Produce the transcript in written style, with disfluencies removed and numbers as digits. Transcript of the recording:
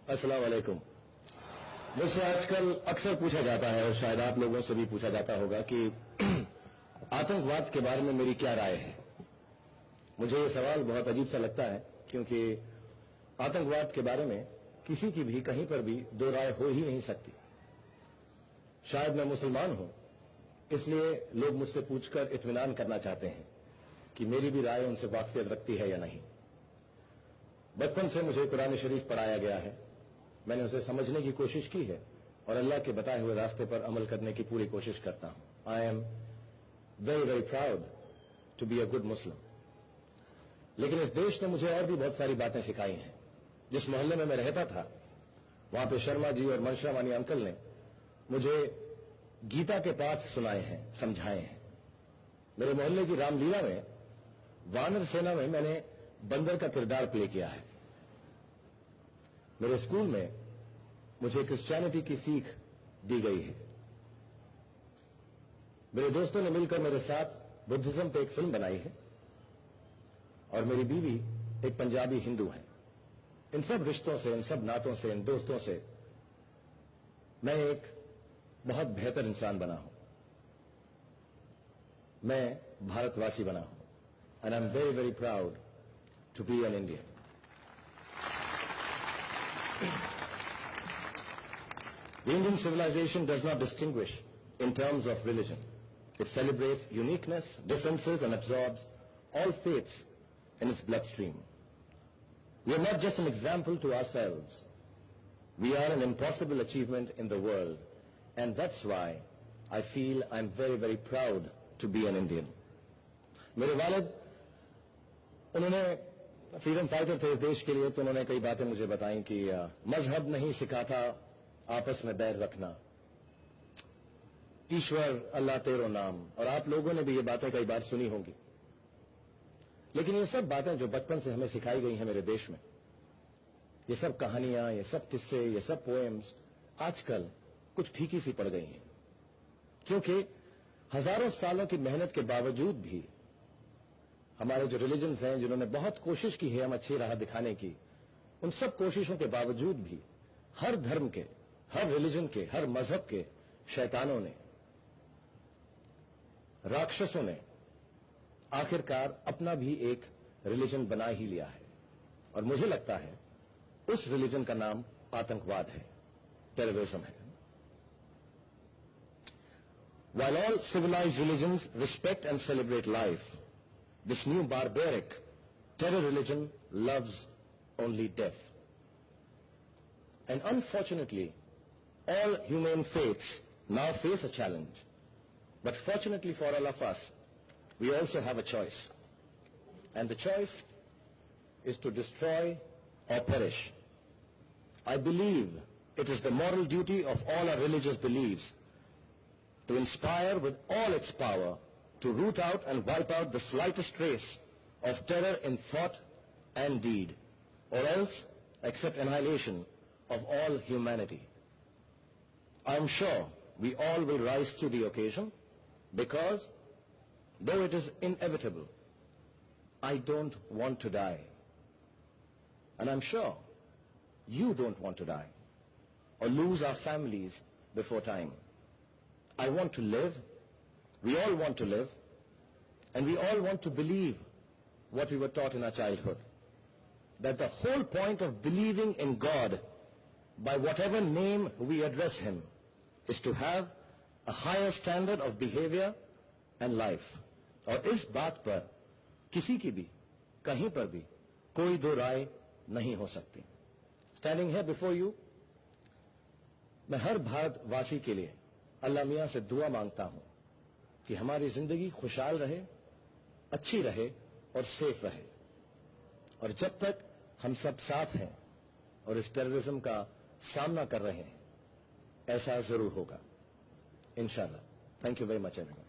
अस्सलाम वालेकुम। मुझसे आजकल अक्सर पूछा जाता है और शायद आप लोगों से भी पूछा जाता होगा कि आतंकवाद के बारे में मेरी क्या राय है। मुझे ये सवाल बहुत अजीब सा लगता है क्योंकि आतंकवाद के बारे में किसी की भी कहीं पर भी दो राय हो ही नहीं सकती। शायद मैं मुसलमान हूं, इसलिए लोग मुझसे पूछकर इत्मीनान करना चाहते हैं कि मेरी भी राय उनसे वाकफियत रखती है या नहीं। बचपन से मुझे कुरान शरीफ पढ़ाया गया है, मैंने उसे समझने की कोशिश की है और अल्लाह के बताए हुए रास्ते पर अमल करने की पूरी कोशिश करता हूं। I am very very proud to be a good Muslim. लेकिन इस देश ने मुझे और भी बहुत सारी बातें सिखाई हैं। जिस मोहल्ले में मैं रहता था वहां पे शर्मा जी और मनशरावानी अंकल ने मुझे गीता के पाठ सुनाए हैं, समझाए हैं। मेरे मोहल्ले की रामलीला में वानर सेना में मैंने बंदर का किरदार प्ले किया है। मेरे स्कूल में मुझे क्रिश्चियनिटी की सीख दी गई है। मेरे दोस्तों ने मिलकर मेरे साथ बुद्धिज्म पे एक फिल्म बनाई है और मेरी बीवी एक पंजाबी हिंदू है। इन सब रिश्तों से, इन सब नातों से, इन दोस्तों से मैं एक बहुत बेहतर इंसान बना हूं। मैं भारतवासी बना हूं and I am very very proud to be an Indian. The Indian civilization does not distinguish in terms of religion. It celebrates uniqueness, differences, and absorbs all faiths in its bloodstream. We are not just an example to ourselves. We are an impossible achievement in the world, and that's why I feel I'm very, very proud to be an Indian. मेरे वालिद उन्होंने freedom fighter थे इस देश के लिए, तो उन्होंने कई बातें मुझे बताई कि मजहब नहीं सिखाता आपस में बैर रखना, ईश्वर अल्लाह तेरो नाम, और आप लोगों ने भी ये बातें कई बार सुनी होंगी। लेकिन ये सब बातें जो बचपन से हमें सिखाई गई हैं मेरे देश में, ये सब कहानियां, ये सब किस्से, ये सब पोएम्स आजकल कुछ फीकी सी पड़ गई हैं, क्योंकि हजारों सालों की मेहनत के बावजूद भी हमारे जो रिलीजन्स हैं, जिन्होंने बहुत कोशिश की है हम अच्छी राह दिखाने की, उन सब कोशिशों के बावजूद भी हर धर्म के, हर रिलीजन के, हर मजहब के शैतानों ने, राक्षसों ने आखिरकार अपना भी एक रिलीजन बना ही लिया है। और मुझे लगता है उस रिलीजन का नाम आतंकवाद है, टेररिज्म है। While all civilized religions respect and celebrate life, this new barbaric terror religion loves only death. And unfortunately, all humane faiths now face a challenge. But fortunately for all of us, we also have a choice. And the choice is to destroy or perish. I believe it is the moral duty of all our religious beliefs to inspire with all its power to root out and wipe out the slightest trace of terror in thought and deed, or else accept annihilation of all humanity. I am sure we all will rise to the occasion because, though it is inevitable, I don't want to die. And I'm sure you don't want to die or lose our families before time. I want to live, we all want to live, and we all want to believe what we were taught in our childhood, that the whole point of believing in God, by whatever name we address him, is to have a higher standard of behavior and life. और इस बात पर किसी की भी कहीं पर भी कोई दो राय नहीं हो सकती। Standing here before you, मैं हर भारतवासी के लिए अल्लाह मियां से दुआ मांगता हूं कि हमारी जिंदगी खुशहाल रहे, अच्छी रहे और सेफ रहे। और जब तक हम सब साथ हैं और इस टेररिज्म का सामना कर रहे हैं, ऐसा जरूर होगा इंशाअल्लाह। Thank you very much everyone.